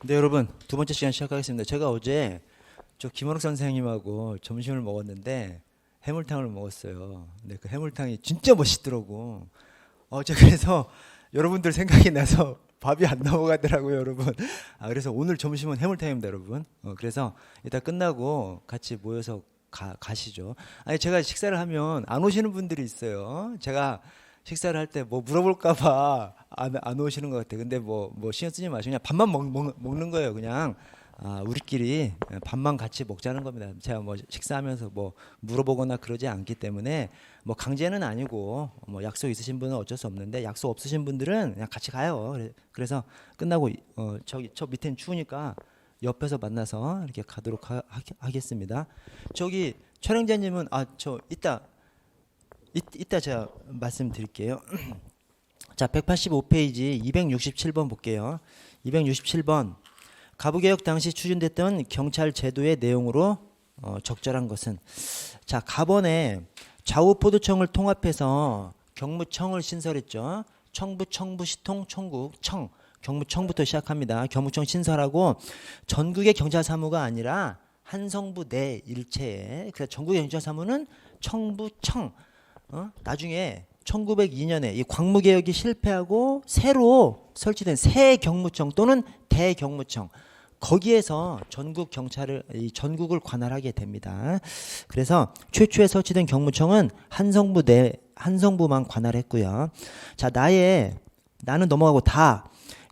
네, 여러분, 두 번째 시간 시작하겠습니다. 제가 어제 저 김원욱 선생님하고 점심을 먹었는데 해물탕을 먹었어요. 근데 그 해물탕이 진짜 멋있더라고. 제가 그래서 여러분들 생각이 나서 밥이 안 넘어가더라고요, 여러분. 그래서 오늘 점심은 해물탕입니다, 여러분. 그래서 이따 끝나고 같이 모여서 가시죠. 아니, 제가 식사를 하면 안 오시는 분들이 있어요. 제가 식사를 할 때 뭐 물어볼까봐 안 오시는 것 같아요. 근데 뭐 신경 쓰지 마시고 그냥 밥만 먹는 거예요. 그냥 우리끼리 밥만 같이 먹자는 겁니다. 제가 뭐 식사하면서 뭐 물어보거나 그러지 않기 때문에 뭐 강제는 아니고 뭐 약속 있으신 분은 어쩔 수 없는데 약속 없으신 분들은 그냥 같이 가요. 그래서 끝나고 저 밑에는 추우니까 옆에서 만나서 이렇게 가도록 하겠습니다. 저기 촬영자님은 저 이따 제가 말씀드릴게요. 자, 185페이지 267번 볼게요. 267번. 가부개혁 당시 추진됐던 경찰 제도의 내용으로 적절한 것은, 자, 가번에 좌우포도청을 통합해서 경무청을 신설했죠. 청부, 시통, 청국, 경무청부터 시작합니다. 경무청 신설하고 전국의 경찰 사무가 아니라 한성부 내 일체에, 그래서 전국의 경찰 사무는 청부청. 나중에 1902년에 이 광무개혁이 실패하고 새로 설치된 새 경무청 또는 대경무청, 거기에서 전국을 관할하게 됩니다. 그래서 최초에 설치된 경무청은 한성부만 관할했고요. 자, 나는 넘어가고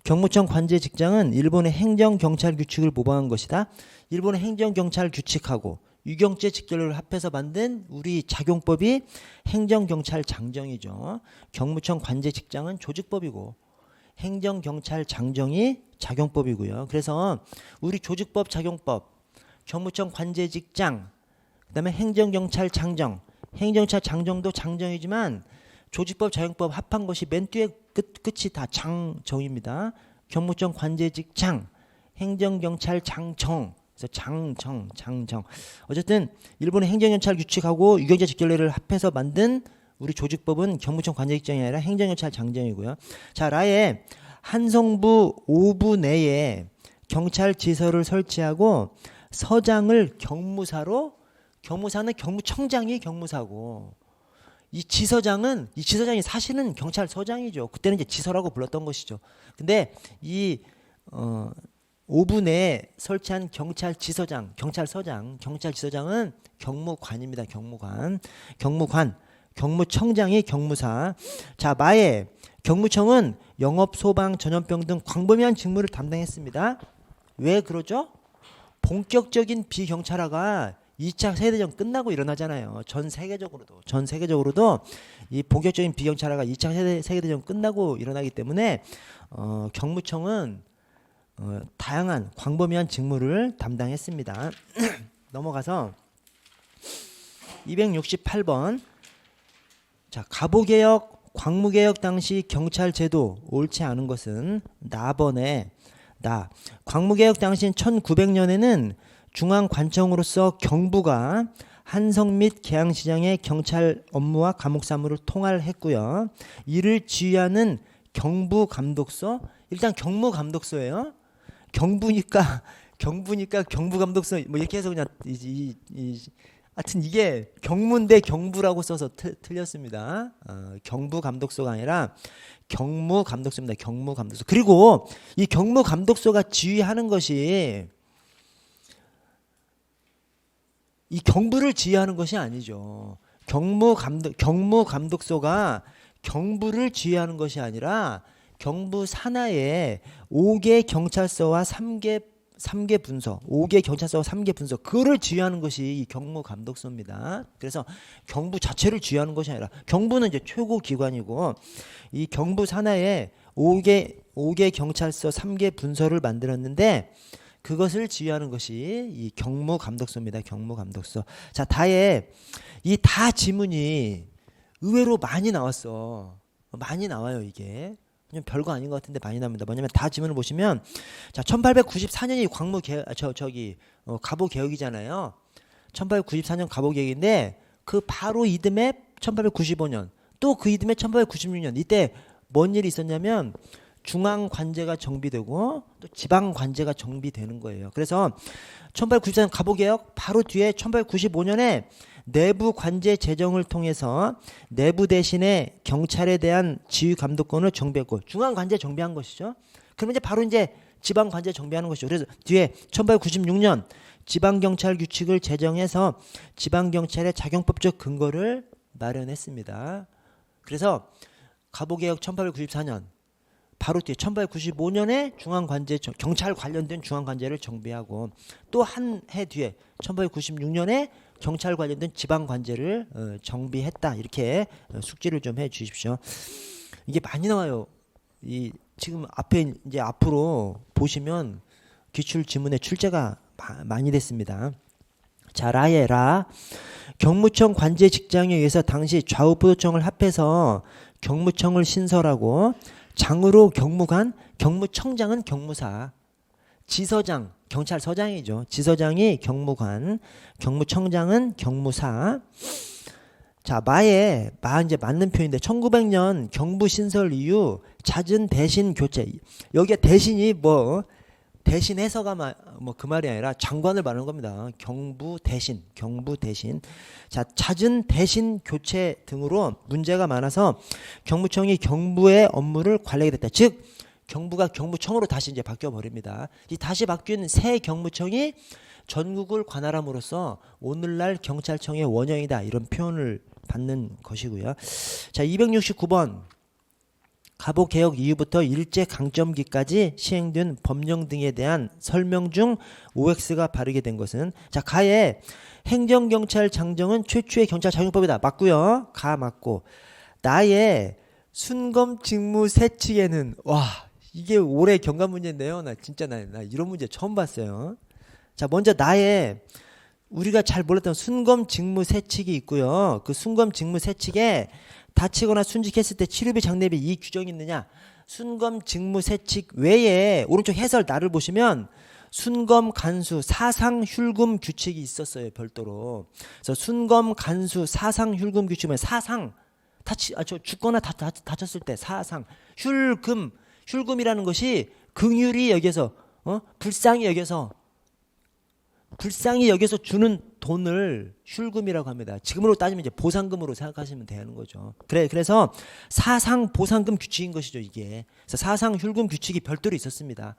경무청 관제 직장은 일본의 행정경찰 규칙을 모방한 것이다. 일본의 행정경찰 규칙하고 유경제 직결을 합해서 만든 우리 작용법이 행정경찰 장정이죠. 경무청 관제 직장은 조직법이고 행정경찰 장정이 작용법이고요. 그래서 우리 조직법 작용법, 경무청 관제 직장, 그다음에 행정경찰 장정, 행정경찰 장정도 장정이지만 조직법 작용법 합한 것이 맨 뒤에 끝이 다 장정입니다. 경무청 관제 직장, 행정경찰 장정. 장정. 어쨌든 일본의 행정경찰 규칙하고 유경제 직결례를 합해서 만든 우리 조직법은 경무청 관제직장이 아니라 행정경찰 장정이고요. 자, 라에 한성부 5부 내에 경찰 지서를 설치하고 서장을 경무사는 경무청장이 경무사고 이 지서장이 사실은 경찰서장이죠. 그때는 이제 지서라고 불렀던 것이죠. 근데 이 5부 내에 설치한 경찰서장은 경무관입니다. 경무청장이 경무사. 자, 마에 경무청은 영업, 소방, 전염병 등 광범위한 직무를 담당했습니다. 왜 그러죠? 본격적인 비경찰화가 2차 세계대전 끝나고 일어나잖아요. 전 세계적으로도 이 본격적인 비경찰화가 2차 세계대전 끝나고 일어나기 때문에 경무청은 다양한 광범위한 직무를 담당했습니다. 넘어가서 268번. 자, 가보개혁, 광무개혁 당시 경찰 제도 옳지 않은 것은 광무개혁 당시 1900년에는 중앙관청으로서 경부가 한성 및 계양시장의 경찰 업무와 감옥 사무를 통할했고요. 이를 지휘하는 경부감독소, 일단 경무감독소예요. 경부니까 경부감독소 뭐 이렇게 해서 그냥 하여튼 이게 경무인데 경부라고 써서 틀렸습니다. 경부감독소가 아니라 경무감독소입니다. 경무감독소. 그리고 이 경무감독소가 지휘하는 것이 이 경부를 지휘하는 것이 아니죠. 경무감독소가 경부를 지휘하는 것이 아니라 경부 산하에 5개 경찰서와 3개 분서, 5개 경찰서와 3개 분서, 그거를 지휘하는 것이 이 경무감독소입니다. 그래서 경부 자체를 지휘하는 것이 아니라, 경부는 이제 최고 기관이고 이 경부 산하에 5개 경찰서 3개 분서를 만들었는데 그것을 지휘하는 것이 이 경무감독소입니다. 경무감독소. 자, 이 다 지문이 의외로 많이 나왔어. 많이 나와요, 이게. 그냥 별거 아닌 것 같은데 많이 나옵니다. 뭐냐면 다 지문을 보시면, 자, 1894년이 가보개혁이잖아요. 1894년 가보개혁인데 그 바로 이듬해 1895년, 또 그 이듬해 1896년, 이때 뭔 일이 있었냐면 중앙 관제가 정비되고 또 지방 관제가 정비되는 거예요. 그래서 1894년 갑오개혁 바로 뒤에 1895년에 내부 관제 제정을 통해서 내부 대신에 경찰에 대한 지휘 감독권을 정비했고 중앙 관제 정비한 것이죠. 그러면 이제 바로 이제 지방 관제 정비하는 것이죠. 그래서 뒤에 1896년 지방 경찰 규칙을 제정해서 지방 경찰의 작용법적 근거를 마련했습니다. 그래서 갑오개혁 1894년 바로 뒤에 1895년에 중앙관제 경찰 관련된 중앙관제를 정비하고 또 한 해 뒤에 1896년에 경찰 관련된 지방관제를 정비했다. 이렇게 숙지를 좀 해 주십시오. 이게 많이 나와요. 이 지금 앞에 이제 앞으로 보시면 기출 지문에 출제가 많이 됐습니다. 자, 라의 라. 경무청 관제 직장에 의해서 당시 좌우부도청을 합해서 경무청을 신설하고 장으로 경무관, 경무청장은 경무사, 지서장, 경찰서장이죠. 지서장이 경무관, 경무청장은 경무사. 자, 마 이제 맞는 표현인데 1900년 경부 신설 이후 잦은 대신 교체. 여기에 대신이 뭐 대신해서가 뭐 그 말이 아니라 장관을 말하는 겁니다. 경부 대신. 자, 잦은 대신 교체 등으로 문제가 많아서 경무청이 경부의 업무를 관리하게 됐다. 즉 경부가 경무청으로 다시 이제 바뀌어 버립니다. 이 다시 바뀐 새 경무청이 전국을 관할함으로써 오늘날 경찰청의 원형이다. 이런 표현을 받는 것이고요. 자, 269번. 갑오개혁 이후부터 일제강점기까지 시행된 법령 등에 대한 설명 중 OX가 바르게 된 것은 자, 가에 행정경찰장정은 최초의 경찰 작용법이다. 맞고요. 가 맞고 나의 순검직무세칙에는 와 이게 올해 경감 문제인데요. 나 진짜 나 이런 문제 처음 봤어요. 자, 먼저 나의 우리가 잘 몰랐던 순검직무세칙이 있고요. 그 순검직무세칙에 다치거나 순직했을 때 치료비 장례비 이 규정이 있느냐. 순검직무세칙 외에 오른쪽 해설 나를 보시면 순검간수 사상휴금 규칙이 있었어요. 별도로. 그래서 순검간수 사상휴금 규칙은 사상 죽거나 다쳤을 때 사상 휼금이라는 것이 긍휼히 여기서 불쌍히 여기서 주는 돈을 휼금이라고 합니다. 지금으로 따지면 이제 보상금으로 생각하시면 되는 거죠. 그래서 사상 보상금 규칙인 것이죠, 이게. 그래서 사상 휼금 규칙이 별도로 있었습니다.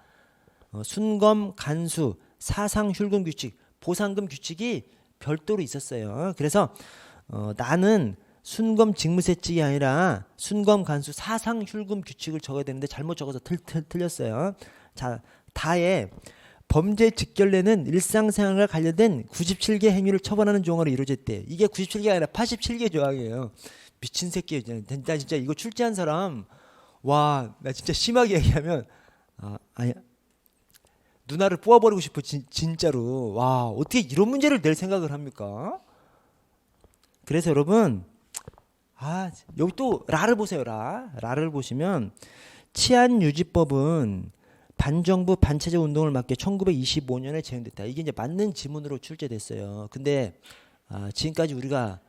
순검 간수 사상 휼금 규칙 보상금 규칙이 별도로 있었어요. 그래서 나는 순검 직무세칙이 아니라 순검 간수 사상 휼금 규칙을 적어야 되는데 잘못 적어서 틀렸어요. 자, 다에 범죄 직결례는 일상생활과 관련된 97개 행위를 처벌하는 조항으로 이루어졌대. 이게 97개가 아니라 87개 조항이에요. 미친 새끼예요. 진짜 이거 출제한 사람 와, 나 진짜 심하게 얘기하면 아니 누나를 뽑아버리고 싶어. 진짜로. 와, 어떻게 이런 문제를 낼 생각을 합니까? 그래서 여러분 여기 또 라를 보세요. 라를 보시면 치안유지법은 반정부 반체제 운동을 막기 1925년에 제정됐다. 이게 이제 맞는 지문으로 출제됐어요. 근데 지금까지 우리가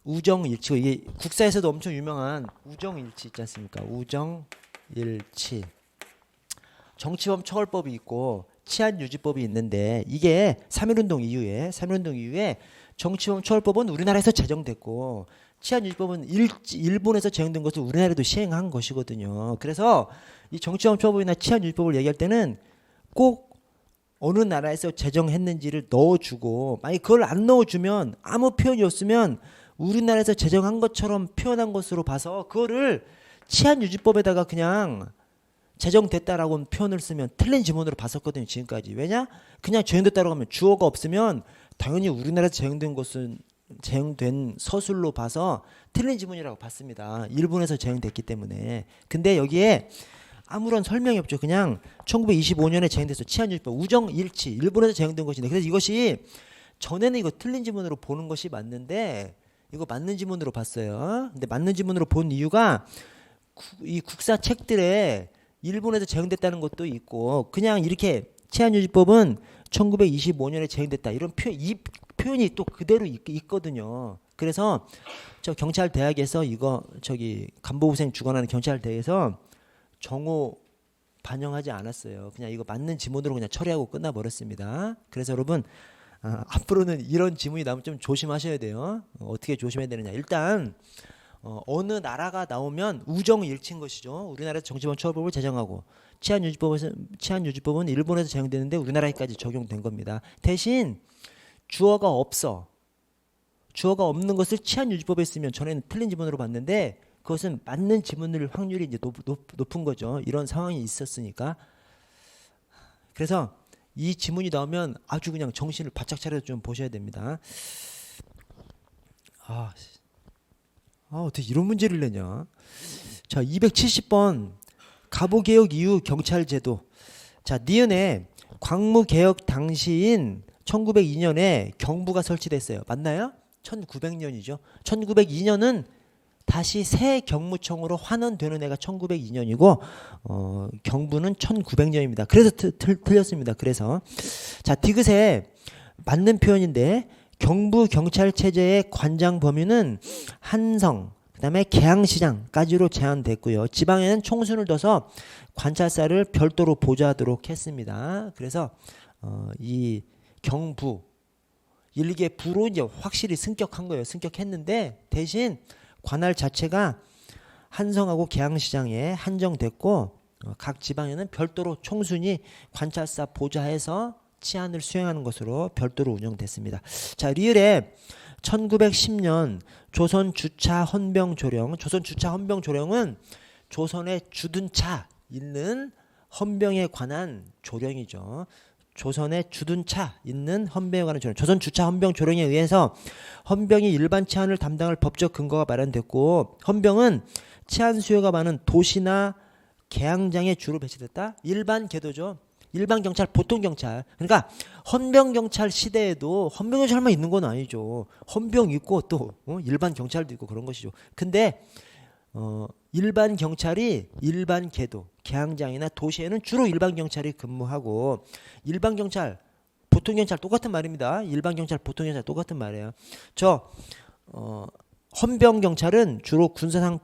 우정일치, 이게 국사에서도 엄청 유명한 우정일치 있지 않습니까? 우정일치. 정치범 처벌법이 있고 치안유지법이 있는데 이게 3.1운동 이후에 정치범 처벌법은 우리나라에서 제정됐고 치안유지법은 일본에서 제정된 것을 우리나라에도 시행한 것이거든요. 그래서 이 정치범 처벌이나 치안유지법을 얘기할 때는 꼭 어느 나라에서 제정했는지를 넣어주고 만약 그걸 안 넣어주면 아무 표현이 없으면 우리나라에서 제정한 것처럼 표현한 것으로 봐서 그거를 치안유지법에다가 그냥 제정됐다라고 표현을 쓰면 틀린 지문으로 봤었거든요. 지금까지. 왜냐? 그냥 제정됐다라고 하면 주어가 없으면 당연히 우리나라에서 제정된 서술로 봐서 틀린 지문이라고 봤습니다. 일본에서 제정됐기 때문에. 근데 여기에 아무런 설명이 없죠. 그냥 1925년에 제정돼서 치안유지법 우정일치 일본에서 제정된 것인데 그래서 이것이 전에는 이거 틀린 지문으로 보는 것이 맞는데 이거 맞는 지문으로 봤어요. 근데 맞는 지문으로 본 이유가 이 국사 책들에 일본에서 제정됐다는 것도 있고 그냥 이렇게 치안유지법은 1925년에 제정됐다 이런 이 표현이 또 그대로 있거든요. 그래서 저 경찰대학에서 이거 간부후생 주관하는 경찰대에서 정호 반영하지 않았어요. 그냥 이거 맞는 지문으로 그냥 처리하고 끝나버렸습니다. 그래서 여러분 앞으로는 이런 지문이 나오면 좀 조심하셔야 돼요. 어떻게 조심해야 되느냐. 일단 어느 나라가 나오면 우정일치인 것이죠. 우리나라에서 정치범 처벌법을 제정하고 치안유지법은 일본에서 제정되는데 우리나라에까지 적용된 겁니다. 대신 주어가 없어. 주어가 없는 것을 치안유지법에 쓰면 전에는 틀린 지문으로 봤는데 그것은 맞는 지문일 확률이 이제 높은 거죠. 이런 상황이 있었으니까. 그래서 이 지문이 나오면 아주 그냥 정신을 바짝 차려서 좀 보셔야 됩니다. 어떻게 이런 문제를 내냐. 자, 270번 갑오개혁 이후 경찰제도. 자, 니은에 광무개혁 당시인 1902년에 경부가 설치됐어요. 맞나요? 1900년이죠. 1902년은 다시 새 경무청으로 환원되는 해가 1902년이고 경부는 1900년입니다. 그래서 틀렸습니다. 그래서 자, 디귿에 맞는 표현인데 경부 경찰 체제의 관장 범위는 한성, 그다음에 계양시장까지로 제한됐고요. 지방에는 총수를 둬서 관찰사를 별도로 보좌하도록 했습니다. 그래서 이 경부 일개 부로 이제 확실히 승격한 거예요. 승격했는데 대신 관할 자체가 한성하고 계양시장에 한정됐고 각 지방에는 별도로 총순이 관찰사 보좌해서 치안을 수행하는 것으로 별도로 운영됐습니다. 자, 리을에 1910년 조선 주차 헌병 조령. 조선 주차 헌병 조령은 조선에 주둔 차 있는 헌병에 관한 조령이죠. 조선에 주둔 차 있는 헌병에 관한 조령. 조선 주차 헌병 조령에 의해서 헌병이 일반 치안을 담당할 법적 근거가 마련됐고 헌병은 치안 수요가 많은 도시나 계양장에 주로 배치됐다. 일반 계도죠. 일반 경찰, 보통 경찰. 그러니까 헌병 경찰 시대에도 헌병 경찰만 있는 건 아니죠. 헌병 있고 또 일반 경찰도 있고 그런 것이죠. 근데 일반 경찰이 일반 계도, 계양장이나 도시에는 주로 일반 경찰이 근무하고 일반 경찰, 보통 경찰 똑같은 말입니다. 일반 경찰, 보통 경찰 똑같은 말이에요. 헌병 경찰은 주로 군사상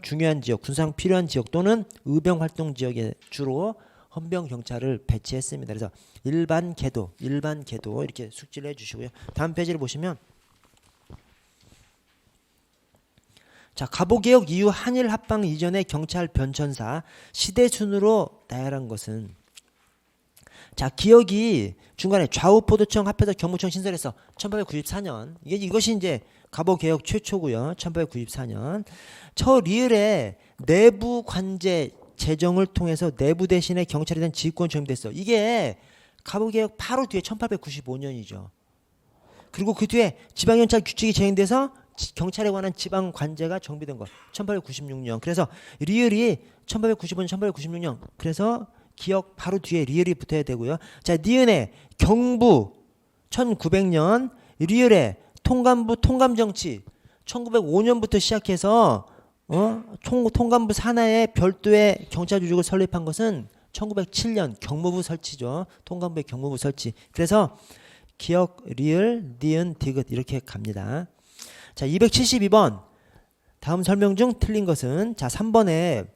중요한 지역, 군사상 필요한 지역 또는 의병 활동 지역에 주로 헌병 경찰을 배치했습니다. 그래서 일반 계도 이렇게 숙지를 해주시고요. 다음 페이지를 보시면 자, 갑오개혁 이후 한일 합방 이전의 경찰 변천사 시대 순으로 나열한 것은 자, 기억이 중간에 좌우포도청 합해서 경무청 신설해서 1894년 이것이 이제 갑오개혁 최초고요. 1894년 저 리을에 내부 관제 제정을 통해서 내부 대신에 경찰에 대한 지휘권 정립됐어. 이게 갑오개혁 바로 뒤에 1895년이죠. 그리고 그 뒤에 지방경찰 규칙이 제정돼서 경찰에 관한 지방 관제가 정비된 거 1896년. 그래서 리을이 1895년 1896년. 그래서 기억 바로 뒤에 리을이 붙어야 되고요. 자, 니은에 경부 1900년, 리을에 통감부 통감정치 1905년부터 시작해서 통감부 산하에 별도의 경찰 조직을 설립한 것은 1907년 경무부 설치죠. 통감부의 경무부 설치. 그래서 기억, 리을, 니은, 디귿 이렇게 갑니다. 자, 272번 다음 설명 중 틀린 것은 자, 3번에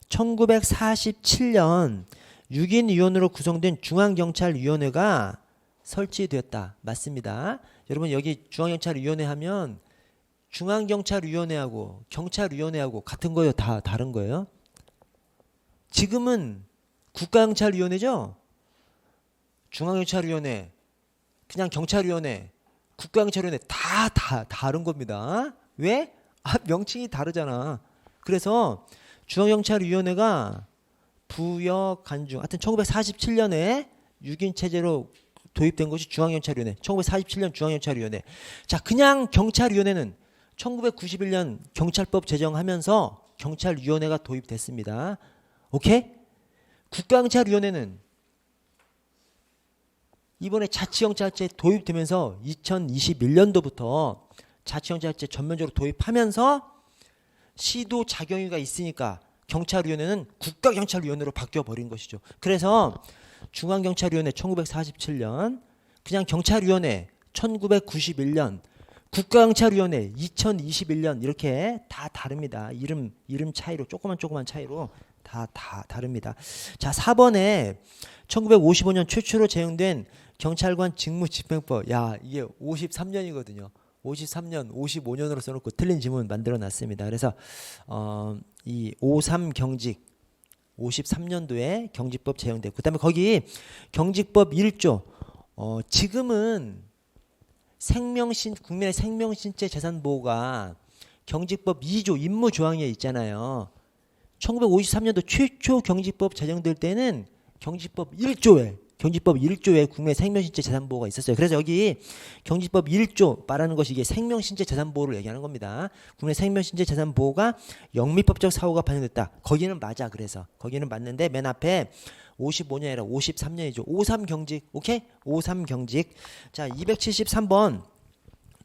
1947년 6인 위원으로 구성된 중앙경찰위원회가 설치되었다. 맞습니다. 여러분 여기 중앙경찰위원회 하면 중앙경찰위원회하고 경찰위원회하고 같은 거예요? 다 다른 거예요? 지금은 국가경찰위원회죠? 중앙경찰위원회, 그냥 경찰위원회, 국가경찰위원회 다 다른 겁니다. 왜? 명칭이 다르잖아. 그래서 중앙경찰위원회가 부역 간중 하여튼 1947년에 6인 체제로 도입된 것이 중앙경찰위원회. 1947년 중앙경찰위원회. 자, 그냥 경찰위원회는 1991년 경찰법 제정하면서 경찰위원회가 도입됐습니다. 오케이? 국가경찰위원회는 이번에 자치경찰제 도입되면서 2021년도부터 자치경찰제 전면적으로 도입하면서 시도 작용위가 있으니까 경찰위원회는 국가경찰위원회로 바뀌어버린 것이죠. 그래서 중앙경찰위원회 1947년, 그냥 경찰위원회 1991년, 국가경찰위원회 2021년 이렇게 다 다릅니다. 이름 차이로 조그만 차이로 다 다릅니다. 자, 4번에 1955년 최초로 제정된 경찰관 직무집행법. 야, 이게 53년이거든요. 53년, 55년으로 써놓고 틀린 지문 만들어 놨습니다. 그래서 이 53 경직 53년도에 경직법 제정됐고, 그다음에 거기 경직법 1조 지금은 국민의 생명신체 재산보호가 경직법 2조 임무 조항에 있잖아요. 1953년도 최초 경직법 제정될 때는 경직법 1조에 국민의 생명신체 재산보호가 있었어요. 그래서 여기 경직법 1조 말하는 것이 이게 생명신체 재산보호를 얘기하는 겁니다. 국민의 생명신체 재산보호가 영미법적 사고가 반영됐다. 거기는 맞아. 그래서 거기는 맞는데 맨 앞에 55년이 아니라 53년이죠. 53 경직. 오케이? 53 경직. 자, 273번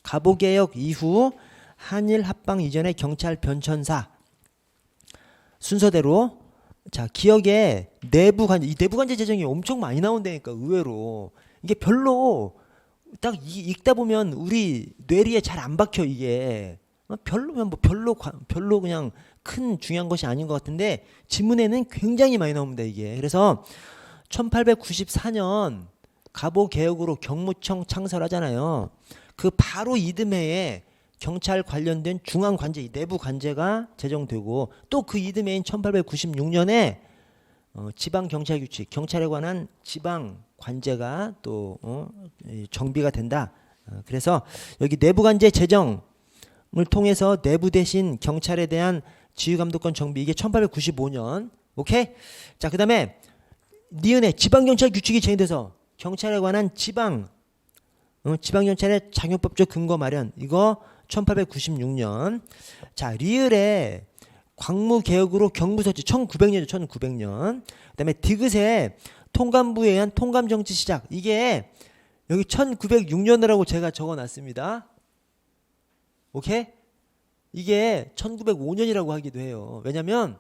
갑오개혁 이후 한일 합방 이전의 경찰 변천사 순서대로. 자, 기억에 이 내부관제 재정이 엄청 많이 나온다니까. 의외로 이게 별로 딱 읽다 보면 우리 뇌리에 잘 안 박혀. 이게 별로 그냥 큰 중요한 것이 아닌 것 같은데 지문에는 굉장히 많이 나옵니다. 이게. 그래서 1894년 갑오개혁으로 경무청 창설하잖아요. 그 바로 이듬해에 경찰 관련된 중앙관제, 내부관제가 제정되고, 또 그 이듬해인 1896년에 지방경찰규칙, 경찰에 관한 지방관제가 또 정비가 된다. 그래서 여기 내부관제 제정을 통해서 내부 대신 경찰에 대한 지휘감독권 정비, 이게 1895년. 오케이? 자, 그 다음에 니은에 지방경찰규칙이 제정돼서 경찰에 관한 지방경찰의 작용법적 근거 마련, 이거 1896년. 자, 리을에 광무개혁으로 경무서치 1900년이죠. 1900년. 그 다음에 디귿에 통감부에 의한 통감정치 시작, 이게 여기 1906년이라고 제가 적어놨습니다. 오케이? 이게 1905년이라고 하기도 해요. 왜냐면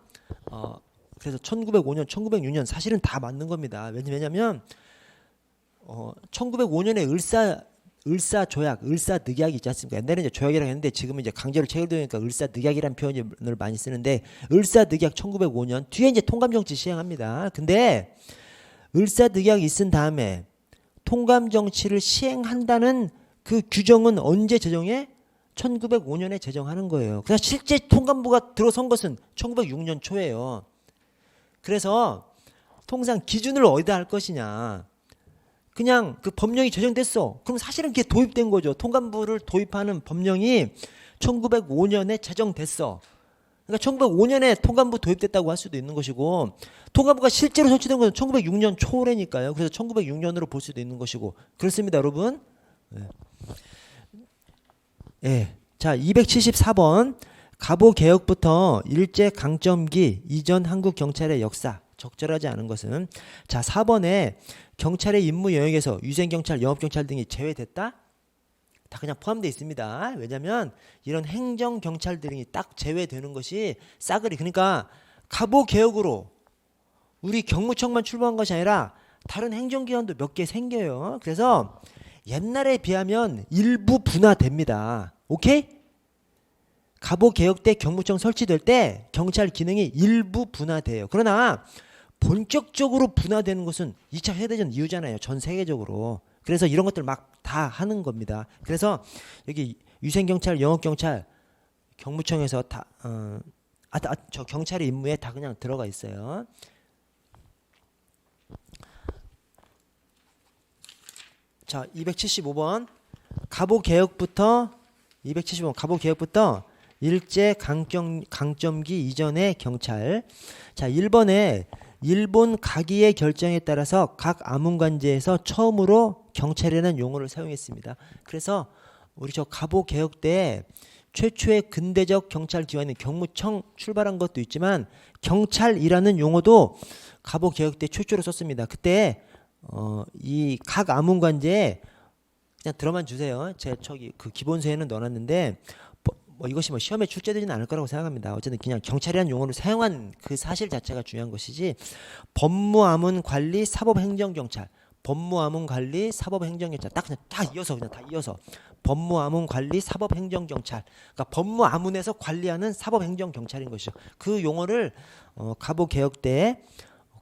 그래서 1905년, 1906년 사실은 다 맞는 겁니다. 왜냐면 1905년에 을사조약, 을사늑약이 있지 않습니까? 옛날에 이제 조약이라고 했는데 지금은 이제 강제로 체결되니까 을사늑약이라는 표현을 많이 쓰는데, 을사늑약 1905년 뒤에 이제 통감정치 시행합니다. 근데 을사늑약이 있은 다음에 통감정치를 시행한다는 그 규정은 언제 제정해? 1905년에 제정하는 거예요. 그래서 실제 통감부가 들어선 것은 1906년 초예요. 그래서 통상 기준을 어디다 할 것이냐, 그냥 그 법령이 제정됐어. 그럼 사실은 그게 도입된 거죠. 통감부를 도입하는 법령이 1905년에 제정됐어. 그러니까 1905년에 통감부 도입됐다고 할 수도 있는 것이고, 통감부가 실제로 설치된 것은 1906년 초래니까요. 그래서 1906년으로 볼 수도 있는 것이고. 그렇습니다, 여러분. 네. 자, 274번 갑오개혁부터 일제강점기 이전 한국 경찰의 역사, 적절하지 않은 것은. 자, 4번에 경찰의 임무 영역에서 위생경찰, 영업경찰 등이 제외됐다? 다 그냥 포함되어 있습니다. 왜냐하면 이런 행정경찰 등이 딱 제외되는 것이 싸그리. 그러니까 갑오개혁으로 우리 경무청만 출범한 것이 아니라 다른 행정기관도 몇 개 생겨요. 그래서 옛날에 비하면 일부 분화됩니다. 오케이? 갑오개혁 때 경무청 설치될 때 경찰 기능이 일부 분화돼요. 그러나 본격적으로 분화되는 것은 2차 세계대전 이후잖아요. 전 세계적으로. 그래서 이런 것들 막 다 하는 겁니다. 그래서 여기 위생경찰, 영업경찰, 경무청에서 다 저 경찰의 임무에 다 그냥 들어가 있어요. 자, 275번 갑오개혁부터 275번 갑오개혁부터 일제 강점기 이전의 경찰. 자, 1번에 일본 가기의 결정에 따라서 각 아문관제에서 처음으로 경찰이라는 용어를 사용했습니다. 그래서 우리 저 갑오개혁 때 최초의 근대적 경찰 기관인 경무청 출발한 것도 있지만 경찰이라는 용어도 갑오개혁 때 최초로 썼습니다. 그때 이 각 아문관제에 그냥 들어만 주세요. 제 저기 그 기본서에는 넣어놨는데 이것이 시험에 출제되지는 않을 거라고 생각합니다. 어쨌든 그냥 경찰이라는 용어를 사용한 그 사실 자체가 중요한 것이지, 법무아문 관리 사법행정경찰, 법무암흥관리 사법행정경찰 딱 그냥 딱 이어서 그냥 다 이어서 법무암흥관리 사법행정경찰. 그러니까 법무암훈에서 관리하는 사법행정경찰인 것이죠. 그 용어를 갑오개혁 때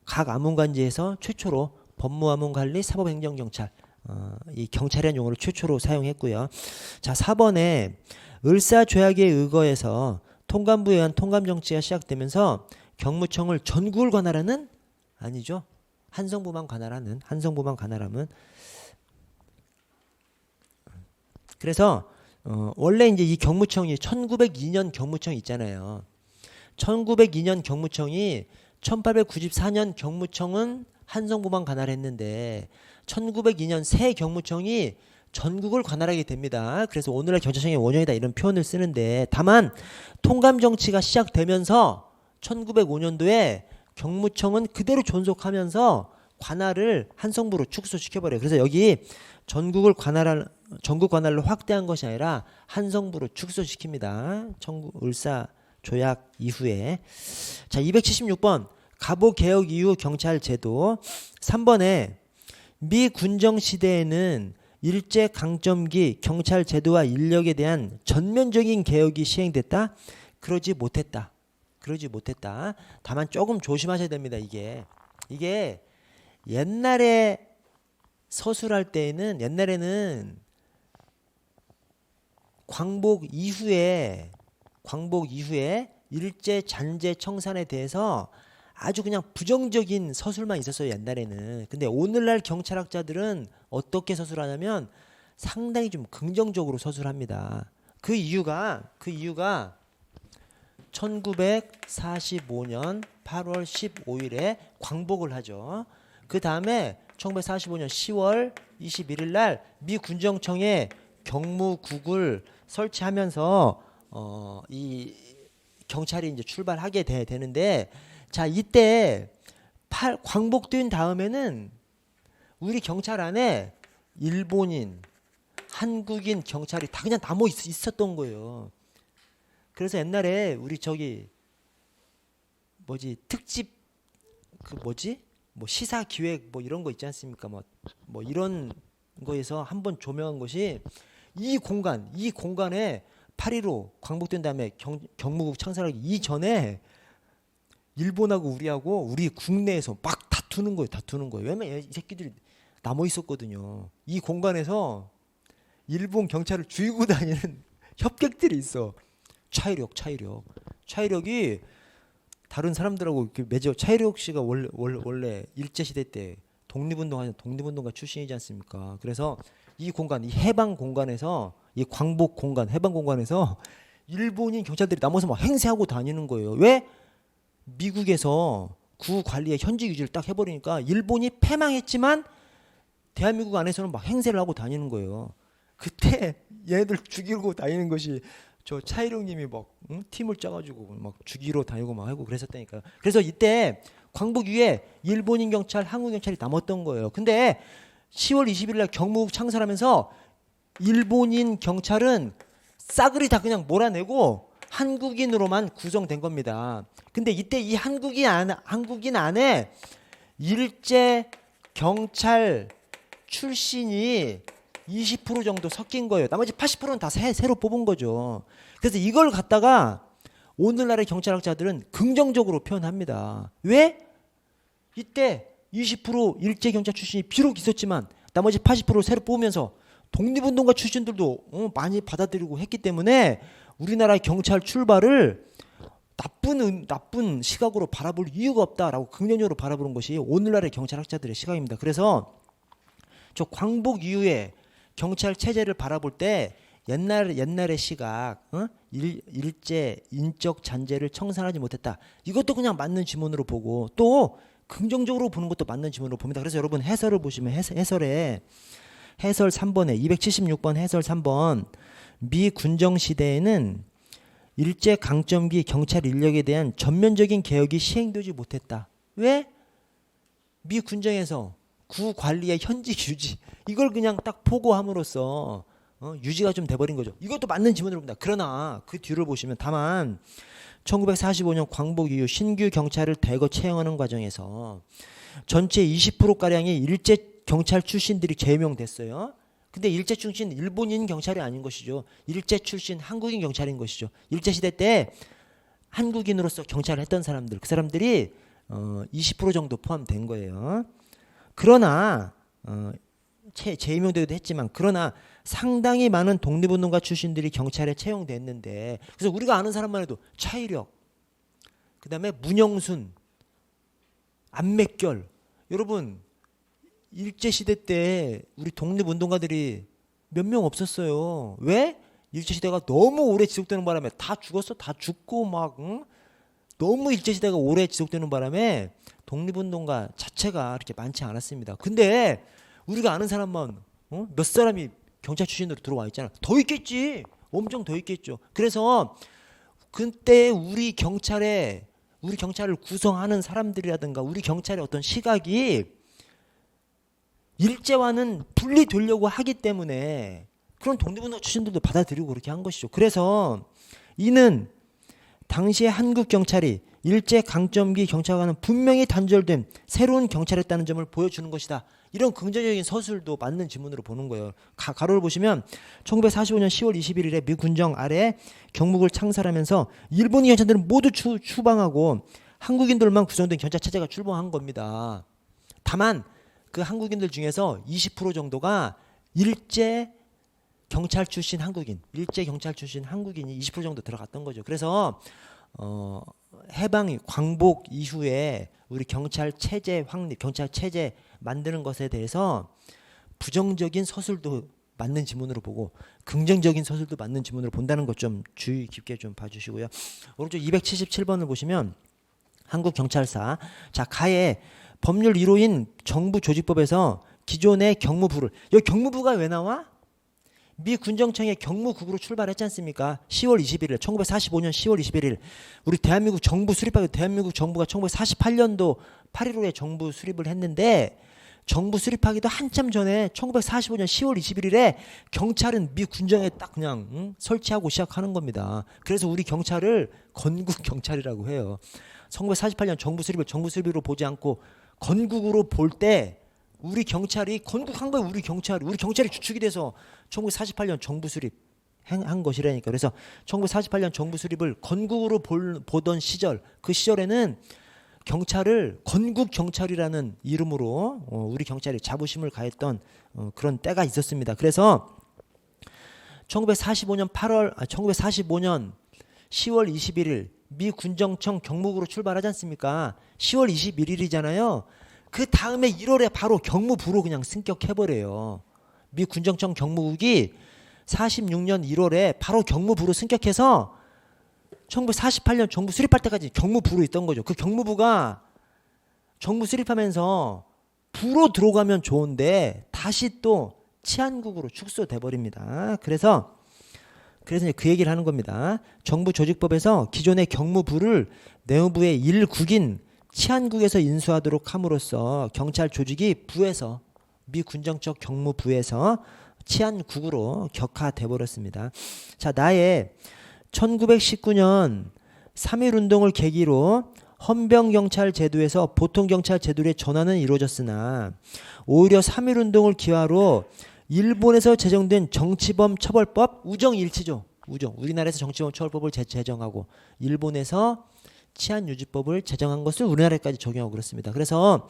각 암훈관지에서 최초로 법무암흥관리 사법행정경찰 이 경찰이라는 용어를 최초로 사용했고요. 자, 4번에 을사조약에 의거해서 통감부에 의한 통감정치가 시작되면서 경무청을 전국을 관할하는 아니죠. 한성부만 관할하면 그래서 원래 이제 이 경무청이 1902년 경무청이 있잖아요. 1902년 경무청이 1894년 경무청은 한성부만 관할했는데 1902년 새 경무청이 전국을 관할하게 됩니다. 그래서 오늘날 경찰청의 원형이다 이런 표현을 쓰는데 다만 통감정치가 시작되면서 1905년도에 경무청은 그대로 존속하면서 관할을 한성부로 축소시켜버려요. 그래서 여기 전국 관할로 확대한 것이 아니라 한성부로 축소시킵니다. 을사 조약 이후에. 자, 276번 갑오개혁 이후 경찰제도. 3번에 미 군정 시대에는 일제 강점기 경찰제도와 인력에 대한 전면적인 개혁이 시행됐다? 그러지 못했다. 다만 조금 조심하셔야 됩니다. 이게 옛날에 서술할 때에는 옛날에는 광복 이후에 일제 잔재 청산에 대해서 아주 그냥 부정적인 서술만 있었어요. 옛날에는. 근데 오늘날 경찰학자들은 어떻게 서술하냐면 상당히 좀 긍정적으로 서술합니다. 그 이유가 1945년 8월 15일에 광복을 하죠. 그 다음에 1945년 10월 21일 날 미 군정청에 경무국을 설치하면서 이 경찰이 이제 출발하게 되는데 자, 이때 광복된 다음에는 우리 경찰 안에 일본인, 한국인 경찰이 다 그냥 남아 있었던 거예요. 그래서 옛날에 우리 특집 시사 기획 이런 거 있지 않습니까? 뭐 이런 거에서 한번 조명한 것이 이 공간에 8.15 광복된 다음에 경무국 창설하기 이전에 일본하고 우리 국내에서 막 다투는 거예요. 왜냐면 이 새끼들이 남아 있었거든요. 이 공간에서 일본 경찰을 죽이고 다니는 협객들이 있어. 차이력이 다른 사람들하고 이렇게 맺어. 차이력 씨가 원래 일제 시대 때 독립운동가 출신이지 않습니까? 그래서 이 공간, 이 해방 공간에서 이 광복 공간, 해방 공간에서 일본인 경찰들이 남아서 막 행세하고 다니는 거예요. 왜? 미국에서 구 관리의 현직 유지를 딱 해버리니까 일본이 패망했지만 대한민국 안에서는 막 행세를 하고 다니는 거예요. 그때 얘네들 죽이고 다니는 것이 저 차이룡님이 막 팀을 짜가지고 막 죽이러 다니고 막 하고 그랬었다니까요. 그래서 이때 광복 이후에 일본인 경찰, 한국 경찰이 남았던 거예요. 근데 10월 20일 날 경무국 창설하면서 일본인 경찰은 싸그리 다 그냥 몰아내고 한국인으로만 구성된 겁니다. 근데 이때 이 한국인 안에 일제 경찰 출신이 20% 정도 섞인 거예요. 나머지 80%는 다 새로 뽑은 거죠. 그래서 이걸 갖다가 오늘날의 경찰학자들은 긍정적으로 표현합니다. 왜? 이때 20% 일제 경찰 출신이 비록 있었지만 나머지 80% 새로 뽑으면서 독립운동가 출신들도 많이 받아들이고 했기 때문에 우리나라의 경찰 출발을 나쁜 시각으로 바라볼 이유가 없다라고 긍정적으로 바라보는 것이 오늘날의 경찰학자들의 시각입니다. 그래서 저 광복 이후에 경찰 체제를 바라볼 때 옛날의 시각, 일제 인적 잔재를 청산하지 못했다. 이것도 그냥 맞는 지문으로 보고 또 긍정적으로 보는 것도 맞는 지문으로 봅니다. 그래서 여러분 해설을 보시면 해설 3번에 276번 해설 3번 미 군정 시대에는 일제 강점기 경찰 인력에 대한 전면적인 개혁이 시행되지 못했다. 왜? 미 군정에서 구 관리의 현직 유지 이걸 그냥 딱 포고함으로써 유지가 좀 돼버린 거죠. 이것도 맞는 지문으로 봅니다. 그러나 그 뒤를 보시면 다만 1945년 광복 이후 신규 경찰을 대거 채용하는 과정에서 전체 20%가량의 일제 경찰 출신들이 제명됐어요. 근데 일제 출신 일본인 경찰이 아닌 것이죠. 일제 출신 한국인 경찰인 것이죠. 일제 시대 때 한국인으로서 경찰을 했던 사람들, 그 사람들이 20% 정도 포함된 거예요. 그러나 재임용되기도 했지만, 그러나 상당히 많은 독립운동가 출신들이 경찰에 채용됐는데, 그래서 우리가 아는 사람만 해도 차이력, 그 다음에 문영순, 안맥결. 여러분, 일제시대 때 우리 독립운동가들이 몇 명 없었어요. 왜? 일제시대가 너무 오래 지속되는 바람에 다 죽었어. 다 죽고 막 너무 일제시대가 오래 지속되는 바람에 독립운동가 자체가 그렇게 많지 않았습니다. 근데 우리가 아는 사람만 몇 사람이 경찰 출신으로 들어와 있잖아. 더 있겠지. 엄청 더 있겠죠. 그래서 그때 우리 경찰을 구성하는 사람들이라든가 우리 경찰의 어떤 시각이 일제와는 분리되려고 하기 때문에 그런 독립운동 출신들도 받아들이고 그렇게 한 것이죠. 그래서 이는 당시의 한국 경찰이 일제 강점기 경찰과는 분명히 단절된 새로운 경찰이었다는 점을 보여주는 것이다. 이런 긍정적인 서술도 맞는 지문으로 보는 거예요. 가로를 보시면 1945년 10월 21일에 미 군정 아래 경무국을 창설하면서 일본인 경찰들은 모두 추방하고 한국인들만 구성된 경찰 체제가 출범한 겁니다. 다만 그 한국인들 중에서 20% 정도가 일제 경찰 출신 한국인이 20% 정도 들어갔던 거죠. 그래서 해방 광복 이후에 우리 경찰 체제 확립, 경찰 체제 만드는 것에 대해서 부정적인 서술도 맞는 지문으로 보고 긍정적인 서술도 맞는 지문으로 본다는 것 좀 주의 깊게 좀 봐주시고요. 오른쪽 277번을 보시면 한국 경찰사, 자 가에 법률 1호인 정부 조직법에서 기존의 경무부를, 여기 경무부가 왜 나와? 미 군정청의 경무국으로 출발했지 않습니까? 10월 21일, 1945년 10월 21일 우리 대한민국 정부 수립하고, 대한민국 정부가 1948년도 8.15에 정부 수립을 했는데, 정부 수립하기도 한참 전에 1945년 10월 21일에 경찰은 미 군정에 딱 그냥 설치하고 시작하는 겁니다. 그래서 우리 경찰을 건국 경찰이라고 해요. 1948년 정부 수립을 정부 수립으로 보지 않고 건국으로 볼 때 우리 경찰이 건국한 거예요. 우리 경찰이 주축이 돼서 1948년 정부 수립 한 것이라니까. 그래서 1948년 정부 수립을 건국으로 보던 시절, 그 시절에는 경찰을 건국 경찰이라는 이름으로 우리 경찰이 자부심을 가했던 그런 때가 있었습니다. 그래서 1945년 10월 21일 미 군정청 경무국으로 출발하지 않습니까? 10월 21일이잖아요. 그 다음에 1월에 바로 경무부로 그냥 승격해버려요. 미 군정청 경무국이 46년 1월에 바로 경무부로 승격해서 1948년 정부 수립할 때까지 경무부로 있던 거죠. 그 경무부가 정부 수립하면서 부로 들어가면 좋은데 다시 또 치안국으로 축소돼 버립니다. 그래서 이제 그 얘기를 하는 겁니다. 정부 조직법에서 기존의 경무부를 내무부의 1국인 치안국에서 인수하도록 함으로써 경찰 조직이 부에서, 미 군정청 경무부에서 치안국으로 격화돼 버렸습니다. 자, 나의 1919년 3.1운동을 계기로 헌병경찰 제도에서 보통경찰 제도의 전환은 이루어졌으나 오히려 3.1운동을 기화로 일본에서 제정된 정치범 처벌법, 우정일치죠. 우리나라에서 정치범 처벌법을 제정하고 일본에서 치안유지법을 제정한 것을 우리나라에까지 적용하고 그렇습니다. 그래서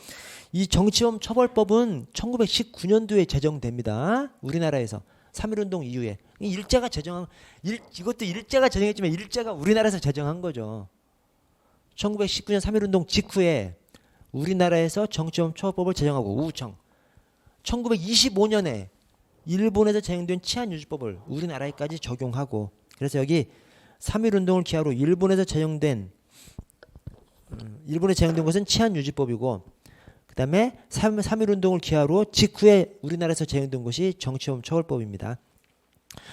이 정치범 처벌법은 1919년도에 제정됩니다. 우리나라에서 3.1운동 이후에. 이것도 일제가 제정했지만 일제가 우리나라에서 제정한 거죠. 1919년 3.1운동 직후에 우리나라에서 정치범 처벌법을 제정하고 우청. 1925년에 일본에서 제정된 치안유지법을 우리나라에까지 적용하고, 그래서 여기 3.1운동을 기하로 일본에 제정된 것은 치안유지법이고, 그 다음에 3.1운동을 기하로 직후에 우리나라에서 제정된 것이 정치범 처벌법입니다.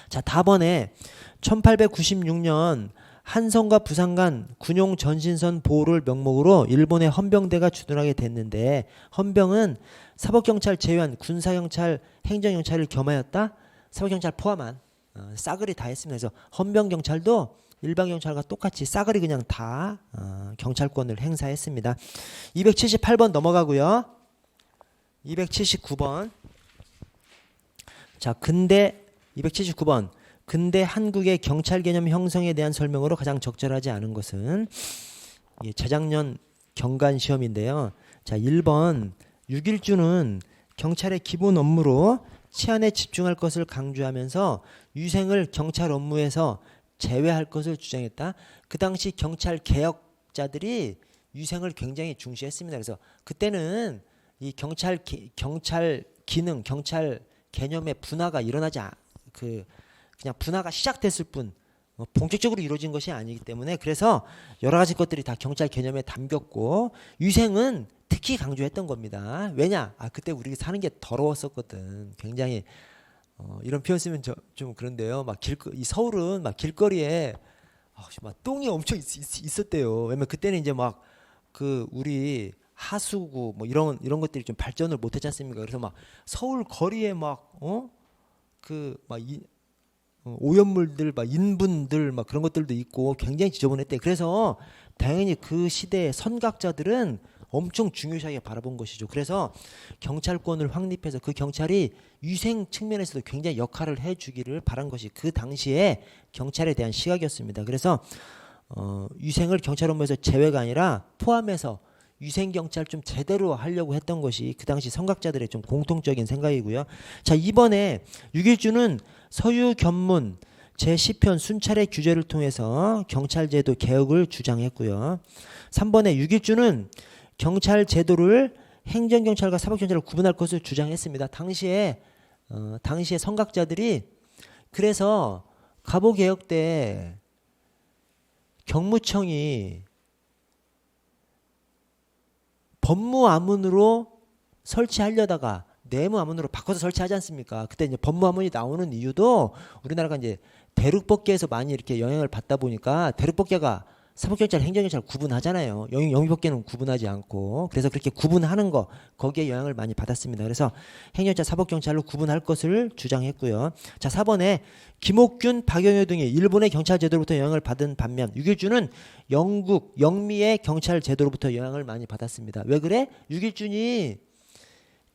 자, 다번에 1896년 한성과 부산 간 군용 전신선 보호를 명목으로 일본의 헌병대가 주둔하게 됐는데, 헌병은 사법경찰 제외한 군사경찰, 행정경찰을 겸하였다. 사법경찰 포함한 싸그리 다 했습니다. 그래서 헌병경찰도 일반경찰과 똑같이 싸그리 그냥 다 경찰권을 행사했습니다. 278번 넘어가고요. 279번. 자, 근대 279번. 근대 한국의 경찰 개념 형성에 대한 설명으로 가장 적절하지 않은 것은 재작년 경관 시험인데요. 자, 1번 6.1주는 경찰의 기본 업무로 치안에 집중할 것을 강조하면서 위생을 경찰 업무에서 제외할 것을 주장했다. 그 당시 경찰 개혁자들이 위생을 굉장히 중시했습니다. 그래서 그때는 이 경찰 기능, 경찰 개념의 분화가 일어나지 그냥 분화가 시작됐을 뿐 본격적으로 이루어진 것이 아니기 때문에 그래서 여러 가지 것들이 다 경찰 개념에 담겼고 위생은 특히 강조했던 겁니다. 왜냐? 그때 우리 사는 게 더러웠었거든. 굉장히 이런 표현 쓰면 좀 그런데요. 이 서울은 막 길거리에 막 똥이 엄청 있었대요. 왜냐면 그때는 이제 막 우리 하수구 뭐 이런 것들이 좀 발전을 못했지 않습니까? 그래서 막 서울 거리에 오염물들 인분들 그런 것들도 있고 굉장히 지저분했대. 그래서 당연히 그 시대의 선각자들은 엄청 중요시하게 바라본 것이죠. 그래서 경찰권을 확립해서 그 경찰이 위생 측면에서도 굉장히 역할을 해주기를 바란 것이 그 당시에 경찰에 대한 시각이었습니다. 그래서 위생을 경찰 업무에서 제외가 아니라 포함해서 위생 경찰 좀 제대로 하려고 했던 것이 그 당시 선각자들의 좀 공통적인 생각이고요. 자, 이번에 6.1주는 서유 견문 제10편 순찰의 규제를 통해서 경찰제도 개혁을 주장했고요. 3번에 6.1주는 경찰 제도를 행정경찰과 사법경찰을 구분할 것을 주장했습니다. 당시에 선각자들이 그래서 갑오개혁 때 경무청이 법무암문으로 설치하려다가 내무암문으로 바꿔서 설치하지 않습니까? 그때 이제 법무암문이 나오는 이유도 우리나라가 이제 대륙법계에서 많이 이렇게 영향을 받다 보니까 대륙법계가 사법경찰, 행정경찰 구분하잖아요. 영미법계는 구분하지 않고 그래서 그렇게 구분하는 거 거기에 영향을 많이 받았습니다. 그래서 행정경찰, 사법경찰로 구분할 것을 주장했고요. 자, 4번에 김옥균, 박영효 등이 일본의 경찰 제도로부터 영향을 받은 반면 6.1주는 영미의 경찰 제도로부터 영향을 많이 받았습니다. 왜 그래? 6.1준이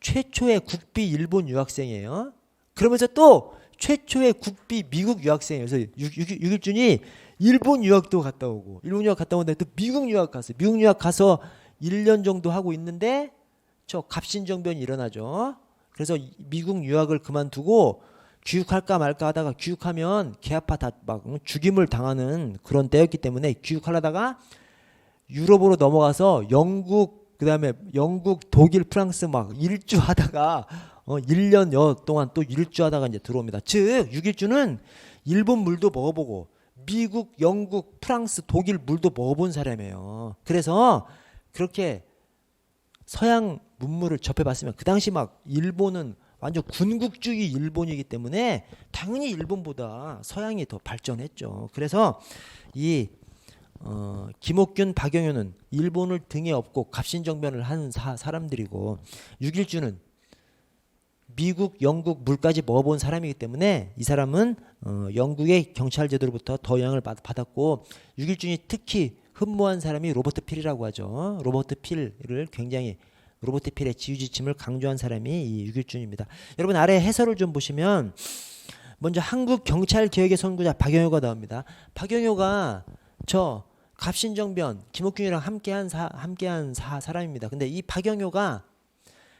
최초의 국비 일본 유학생이에요. 그러면서 또 최초의 국비 미국 유학생이에요. 그래서 6.1준이 일본 유학도 갔다 오고 일본 유학 갔다 오는데 또 미국 유학 갔어요. 미국 유학 가서 1년 정도 하고 있는데 저 갑신정변이 일어나죠. 그래서 미국 유학을 그만두고 귀국할까 말까 하다가 귀국하면 개아파 다 막 죽임을 당하는 그런 때였기 때문에 귀국하려다가 유럽으로 넘어가서 영국 그다음에 영국, 독일, 프랑스 막 일주하다가 1년여 동안 또 일주하다가 이제 들어옵니다. 즉 6.1주는 일본 물도 먹어보고 미국, 영국, 프랑스, 독일 물도 먹어본 사람이에요. 그래서 그렇게 서양 문물을 접해봤으면 그 당시 막 일본은 완전 군국주의 일본이기 때문에 당연히 일본보다 서양이 더 발전했죠. 그래서 이 김옥균, 박영효는 일본을 등에 업고 갑신정변을 한 사람들이고 6.1주는 미국, 영국 물까지 먹어본 사람이기 때문에 이 사람은 영국의 경찰 제도로부터 더 영향을 받았고 6.1준이 특히 흠모한 사람이 로버트 필이라고 하죠. 로버트 필의 지휘지침을 강조한 사람이 이 6.1준입니다. 여러분 아래 해설을 좀 보시면 먼저 한국 경찰 개혁의 선구자 박영효가 나옵니다. 박영효가 저 갑신정변 김옥균이랑 함께한 사람입니다. 근데 이 박영효가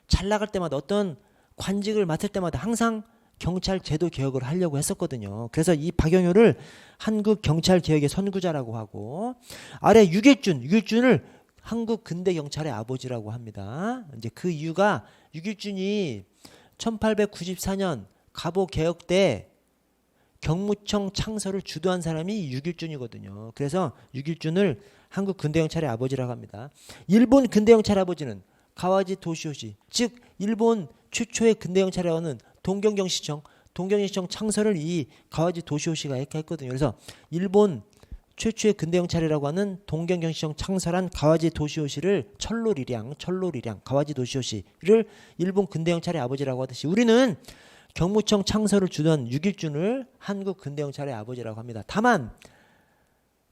잘 나갈 때마다 어떤 관직을 맡을 때마다 항상 경찰 제도 개혁을 하려고 했었거든요. 그래서 이 박영효를 한국 경찰 개혁의 선구자라고 하고 아래 6.1준을 한국 근대 경찰의 아버지라고 합니다. 이제 그 이유가 6.1준이 1894년 갑오 개혁 때 경무청 창설을 주도한 사람이 6.1준이거든요. 그래서 6.1준을 한국 근대 경찰의 아버지라고 합니다. 일본 근대 경찰 아버지는 가와지 도시오시, 즉 일본 최초의 근대 경찰이라고 하는 동경경시청 창설을 이 가와지 도시오시가 했거든요. 그래서 일본 최초의 근대 경찰이라고 하는 동경경시청 창설한 가와지 도시오시를 철로리량 가와지 도시오시를 일본 근대 경찰의 아버지라고 하듯이 우리는 경무청 창설을 주도한 6.1준을 한국 근대 경찰의 아버지라고 합니다. 다만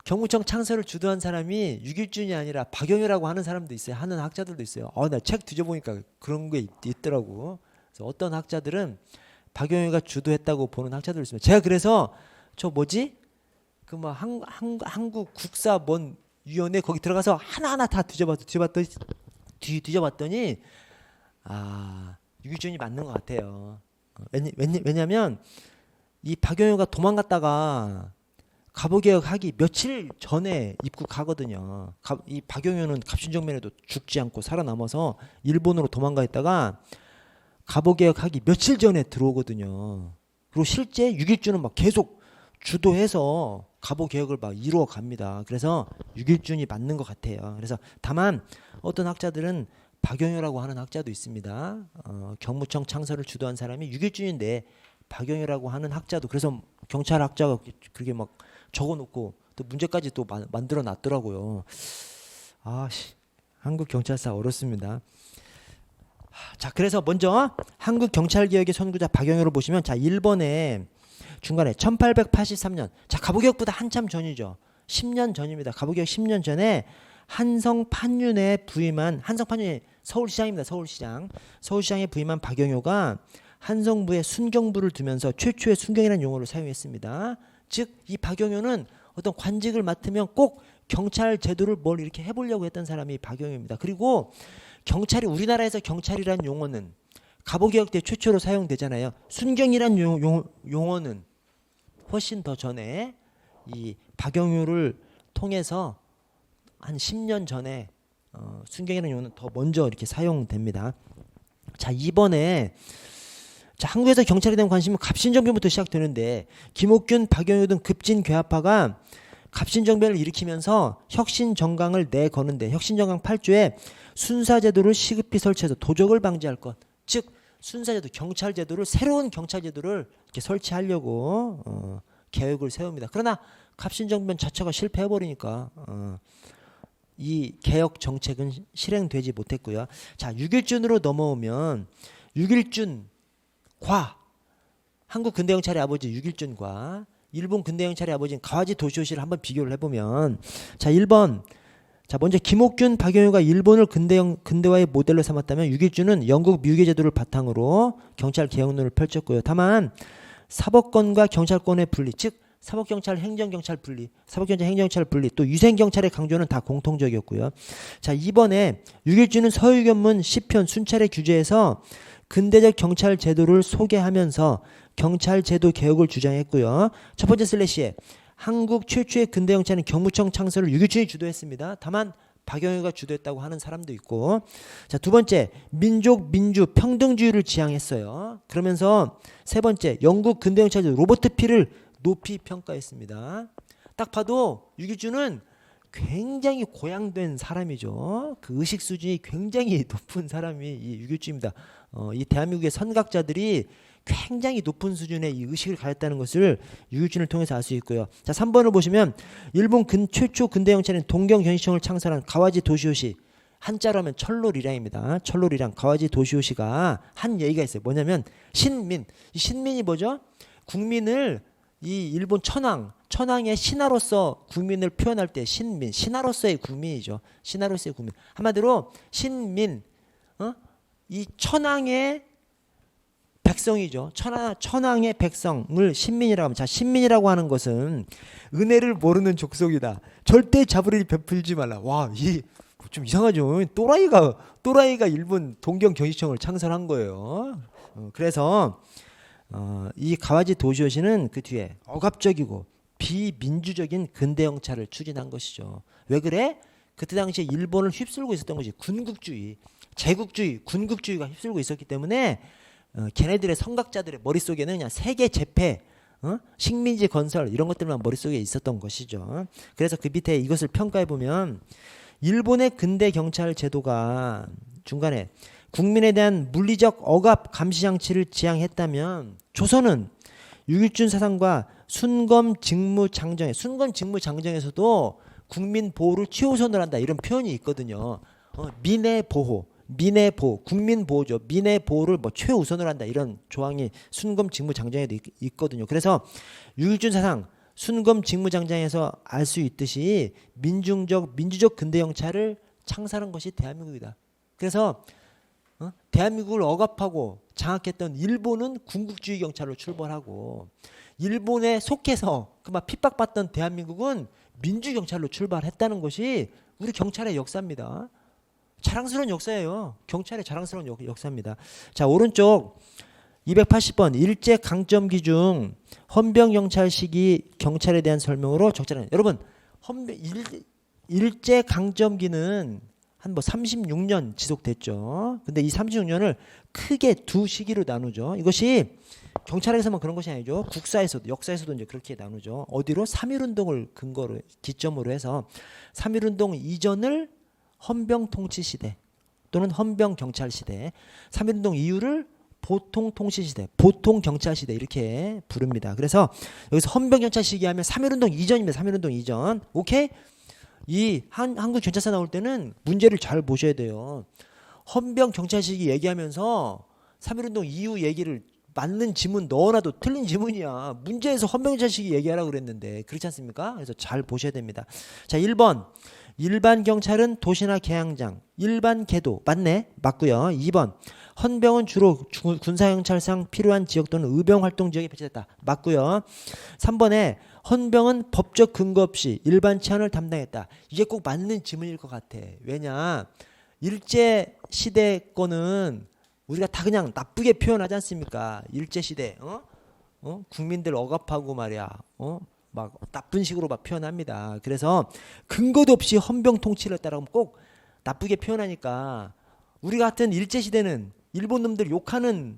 경무청 창설을 주도한 사람이 유길준이 아니라 박영효라고 하는 사람도 있어요. 하는 학자들도 있어요. 나 책 뒤져보니까 그런 게 있더라고. 그래서 어떤 학자들은 박영효가 주도했다고 보는 학자들 있습니다. 제가 그래서 저 뭐지? 그 뭐 한국 국사 뭔 위원회 거기 들어가서 하나하나 다 뒤져봤더니 유길준이 맞는 것 같아요. 왜냐면 이 박영효가 도망갔다가 갑오개혁하기 며칠 전에 입국하거든요. 이 박영효는 갑신정변에도 죽지 않고 살아남아서 일본으로 도망가 있다가 갑오개혁하기 며칠 전에 들어오거든요. 그리고 실제 유길준은 막 계속 주도해서 갑오개혁을 막 이루어 갑니다. 그래서 유길준이 맞는 것 같아요. 그래서 다만 어떤 학자들은 박영효라고 하는 학자도 있습니다. 경무청 창설을 주도한 사람이 유길준인데 박영효라고 하는 학자도, 그래서 경찰 학자가 그렇게 막 적어놓고 또 문제까지 또 만들어 놨더라고요. 한국 경찰사 어렵습니다. 자, 그래서 먼저 한국 경찰개혁의 선구자 박영효를 보시면, 자, 1번에 중간에 1883년, 자, 갑오개혁보다 한참 전이죠. 10년 전입니다. 갑오개혁 10년 전에 한성판윤에 부임한, 한성판윤이 서울시장입니다. 서울시장에 부임한 박영효가 한성부에 순경부를 두면서 최초의 순경이라는 용어를 사용했습니다. 즉 이 박영효는 어떤 관직을 맡으면 꼭 경찰 제도를 뭘 이렇게 해보려고 했던 사람이 박영효입니다. 그리고 경찰이, 우리나라에서 경찰이라는 용어는 갑오개혁 때 최초로 사용되잖아요. 순경이라는 용어는 훨씬 더 전에 이 박영효를 통해서 한 10년 전에 순경이라는 용어는 더 먼저 이렇게 사용됩니다. 자, 이번에 자, 한국에서 경찰에 대한 관심은 갑신정변부터 시작되는데, 김옥균, 박영효 등 급진괴합파가 갑신정변을 일으키면서 혁신정강을 내거는데, 혁신정강 8조에 순사제도를 시급히 설치해서 도적을 방지할 것, 즉 순사제도, 경찰제도를, 새로운 경찰제도를 이렇게 설치하려고 계획을 세웁니다. 그러나 갑신정변 자체가 실패해버리니까 이 개혁 정책은 실행되지 못했고요. 자, 유길준으로 넘어오면, 한국 근대경찰의 아버지 유길준과 일본 근대경찰의 아버지인 가와지 도시오시를 한번 비교를 해보면, 자, 1번, 자, 먼저 김옥균, 박영효가 일본을 근대화의 모델로 삼았다면 유길준은 영국 묘계 제도를 바탕으로 경찰 개혁론을 펼쳤고요. 다만 사법권과 경찰권의 분리, 즉 사법경찰, 행정경찰 분리, 사법경찰, 행정경찰 분리, 또 위생경찰의 강조는 다 공통적이었고요. 자, 이번에 유길준은 서유견문 10편 순찰의 규제에서 근대적 경찰 제도를 소개하면서 경찰 제도 개혁을 주장했고요. 첫 번째 슬래시에 한국 최초의 근대 경찰은 경무청 창설을 유길준이 주도했습니다. 다만 박영효가 주도했다고 하는 사람도 있고, 자, 두 번째 민족, 민주, 평등주의를 지향했어요. 그러면서 세 번째 영국 근대 경찰 로버트 피를 높이 평가했습니다. 딱 봐도 유길준은 굉장히 고양된 사람이죠. 그 의식 수준이 굉장히 높은 사람이 이 유길준입니다. 이 대한민국의 선각자들이 굉장히 높은 수준의 이 의식을 가졌다는 것을 유길준을 통해서 알 수 있고요. 자, 3번을 보시면 일본 최초 근대 경찰인 동경경시청을 창설한 가와지 도시오시, 한자로 하면 철로리랑입니다. 철로리랑 가와지 도시오시가 한 얘기가 있어요. 뭐냐면 신민, 이 신민이 뭐죠? 국민을, 이 일본 천황의 신하로서 국민을 표현할 때 신민, 신하로서의 국민이죠. 신하로서의 국민. 한마디로 신민, 이 천황의 백성이죠. 천황의 백성을 신민이라고 합니다. 자, 신민이라고 하는 것은 은혜를 모르는 족속이다. 절대 자부를 베풀지 말라. 와, 이 좀 이상하죠. 또라이가 일본 동경 경시청을 창설한 거예요. 그래서 이 가와지 도시오시는 그 뒤에 억압적이고 비민주적인 근대 경찰을 추진한 것이죠. 왜 그래? 그때 당시에 일본을 휩쓸고 있었던 것이 군국주의, 제국주의, 군국주의가 휩쓸고 있었기 때문에 걔네들의 선각자들의 머릿속에는 그냥 세계 재패, 식민지 건설 이런 것들만 머릿속에 있었던 것이죠. 그래서 그 밑에 이것을 평가해 보면 일본의 근대 경찰 제도가 중간에 국민에 대한 물리적 억압 감시 장치를 지향했다면, 조선은 유길준 사상과 순검 직무 장정에서도 국민 보호를 최우선으로 한다, 이런 표현이 있거든요. 민의 보호, 국민 보호죠. 민의 보호를 뭐 최우선으로 한다, 이런 조항이 순검 직무 장정에도 있거든요. 그래서 유길준 사상, 순검 직무장장에서 알 수 있듯이 민주적 근대 경찰을 창설한 것이 대한민국이다. 그래서 대한민국을 억압하고 장악했던 일본은 군국주의 경찰로 출발하고 일본에 속해서 그만 핍박받던 대한민국은 민주 경찰로 출발했다는 것이 우리 경찰의 역사입니다. 자랑스러운 역사예요. 경찰의 자랑스러운 역사입니다. 자, 오른쪽 280번 일제 강점기 중 헌병 경찰 시기 경찰에 대한 설명으로 적절한. 여러분, 일제 강점기는 한 36년 지속됐죠. 근데 이 36년을 크게 두 시기로 나누죠. 이것이 경찰에서만 그런 것이 아니죠. 국사에서도 역사에서도 이제 그렇게 나누죠. 어디로? 3.1운동을 근거로 기점으로 해서 3.1운동 이전을 헌병 통치 시대 또는 헌병 경찰 시대, 3.1운동 이후를 보통 통치 시대, 보통 경찰 시대 이렇게 부릅니다. 그래서 여기서 헌병 경찰 시기 하면 3.1운동 이전입니다. 3.1운동 이전. 오케이? 이 한국 경찰사 나올 때는 문제를 잘 보셔야 돼요. 헌병 경찰 시기 얘기하면서 3.1운동 이후 얘기를 맞는 지문 넣어놔도 틀린 지문이야. 문제에서 헌병 경찰 시기 얘기하라고 그랬는데 그렇지 않습니까? 그래서 잘 보셔야 됩니다. 자, 1번 일반 경찰은 도시나 개항장, 일반 계도 맞네? 맞고요. 2번 헌병은 주로 군사경찰상 필요한 지역 또는 의병활동 지역에 배치됐다. 맞고요. 3번에 헌병은 법적 근거 없이 일반 치안을 담당했다. 이게 꼭 맞는 지문일 것 같아. 왜냐? 일제시대 거는 우리가 다 그냥 나쁘게 표현하지 않습니까? 일제시대 국민들 억압하고 말이야 막 나쁜 식으로 막 표현합니다. 그래서 근거도 없이 헌병 통치를 했다라고 하면 꼭 나쁘게 표현하니까 우리 같은 일제시대는 일본 놈들 욕하는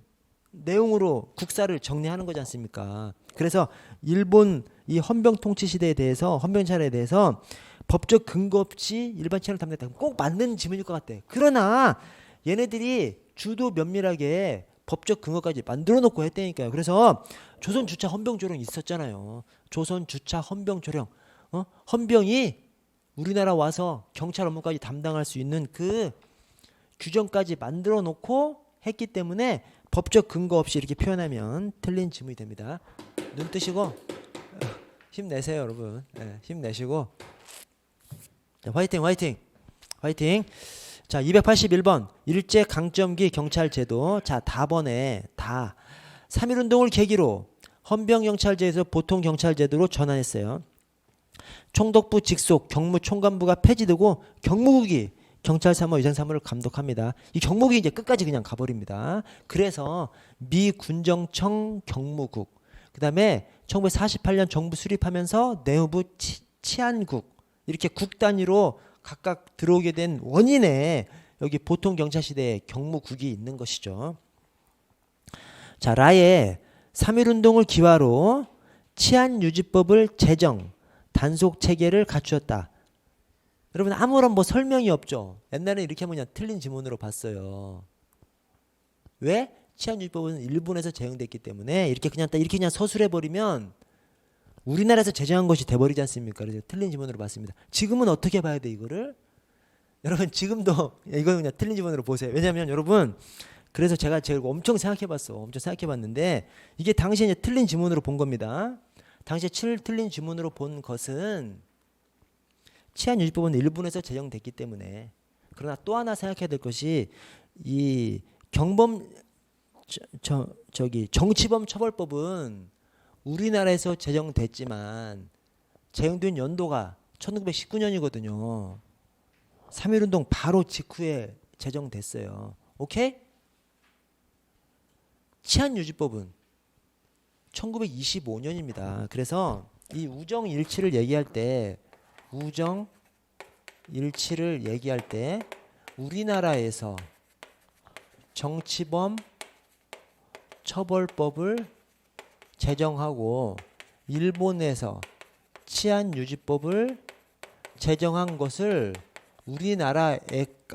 내용으로 국사를 정리하는 거지 않습니까? 그래서 일본 이 헌병 통치 시대에 대해서 헌병찰에 대해서 법적 근거 없이 일반 치안을 담당했다. 꼭 맞는 지문일 것 같아. 그러나 얘네들이 주도 면밀하게 법적 근거까지 만들어 놓고 했다니까요. 그래서 조선 주차 헌병 조령 있었잖아요. 조선 주차 헌병 조령. 헌병이 우리나라 와서 경찰 업무까지 담당할 수 있는 그 규정까지 만들어 놓고 했기 때문에 법적 근거 없이 이렇게 표현하면 틀린 지문이 됩니다. 눈 뜨시고 힘내세요, 여러분. 네, 힘내시고. 자, 화이팅, 화이팅, 화이팅. 자, 281번 일제 강점기 경찰 제도. 자, 다번에 다 3.1운동을 계기로 헌병 경찰제에서 보통 경찰 제도로 전환했어요. 총독부 직속 경무총관부가 폐지되고 경무국이 경찰 사무 위생 사무를 감독합니다. 이 경무국이 이제 끝까지 그냥 가버립니다. 그래서 미 군정청 경무국, 그다음에 1948년 정부 수립하면서 내무부 치안국 이렇게 국 단위로 각각 들어오게 된 원인에 여기 보통 경찰 시대에 경무국이 있는 것이죠. 자, 라에 3.1운동을 기화로 치안유지법을 제정, 단속 체계를 갖추었다. 여러분 아무런 설명이 없죠. 옛날에 이렇게 하면 그냥 틀린 지문으로 봤어요. 왜? 치안유지법은 일본에서 제정됐기 때문에 이렇게 그냥 서술해 버리면 우리나라에서 제정한 것이 돼버리지 않습니까? 그래서 틀린 지문으로 봤습니다. 지금은 어떻게 봐야 돼 이거를? 여러분 지금도 이거 그냥 틀린 지문으로 보세요. 왜냐하면 여러분 그래서 제가 엄청 생각해봤어. 엄청 생각해봤는데 이게 당시에 이제 틀린 지문으로 본 겁니다. 당시에 틀린 지문으로 본 것은 치안유지법은 일본에서 제정됐기 때문에. 그러나 또 하나 생각해야 될 것이 이 정치범 처벌법은 우리나라에서 제정됐지만 제정된 연도가 1919년이거든요. 3.1운동 바로 직후에 제정됐어요. 오케이? 치안유지법은 1925년입니다. 그래서 이 우정일치를 얘기할 때 우리나라에서 정치범 처벌법을 제정하고 일본에서 치안유지법을 제정한 것을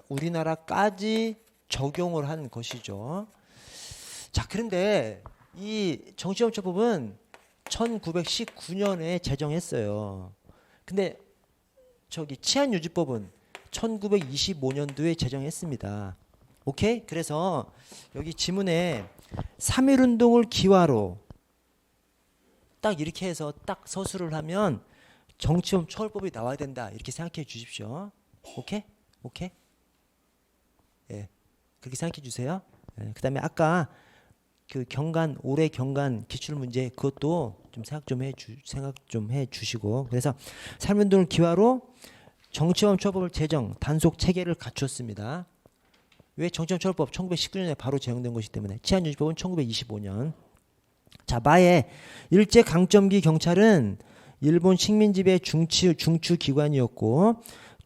우리나라까지 적용을 한 것이죠. 자, 그런데 이 정치범처법은 1919년에 제정했어요. 근데 치안유지법은 1925년도에 제정했습니다. 오케이? 그래서 여기 지문에 3.1운동을 기화로 딱 이렇게 해서 딱 서술을 하면 정치범 처벌법이 나와야 된다. 이렇게 생각해 주십시오. 오케이? 오케이? 예. 그렇게 생각해 주세요. 예. 그다음에 아까 그 경관 올해 경관 기출 문제 그것도 좀 생각 좀 해 주시고 그래서 삶운동을 기화로 정치범 처벌 제정 단속 체계를 갖췄습니다. 왜 정치범 처벌법 1919년에 바로 제정된 것이기 때문에 치안유지법은 1925년. 자, 마에 일제 강점기 경찰은 일본 식민지배 중추 기관이었고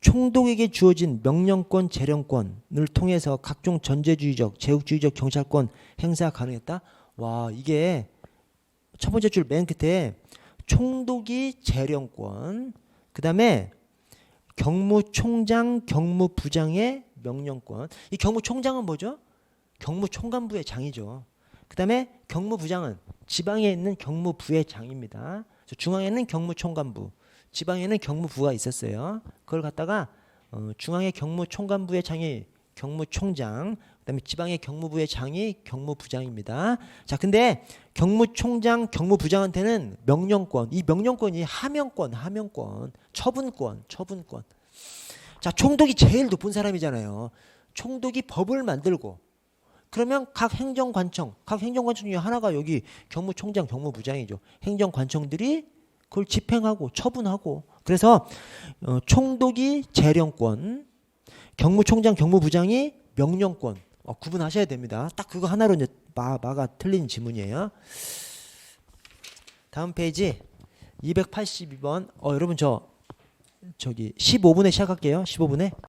총독에게 주어진 명령권, 재령권을 통해서 각종 전제주의적, 제국주의적 경찰권 행사 가능했다. 와, 이게 첫 번째 줄 맨 끝에 총독이 재령권, 그 다음에 경무총장, 경무부장의 명령권. 이 경무총장은 뭐죠? 경무총관부의 장이죠. 그 다음에 경무부장은 지방에 있는 경무부의 장입니다. 중앙에는 경무총관부, 지방에는 경무부가 있었어요. 그걸 갖다가 중앙의 경무총관부의 장이 경무총장, 그다음에 지방의 경무부의 장이 경무부장입니다. 자, 근데 경무총장, 경무부장한테는 명령권, 이 명령권이 하명권, 처분권. 자, 총독이 제일 높은 사람이잖아요. 총독이 법을 만들고 그러면 각 행정관청 중에 하나가 여기 경무총장, 경무부장이죠. 행정관청들이 그걸 집행하고 처분하고 그래서 총독이 재령권, 경무총장, 경무부장이 명령권 구분하셔야 됩니다. 딱 그거 하나로 이제 마가 틀린 지문이에요. 다음 페이지 282번. 여러분 저기 15분에 시작할게요. 15분에.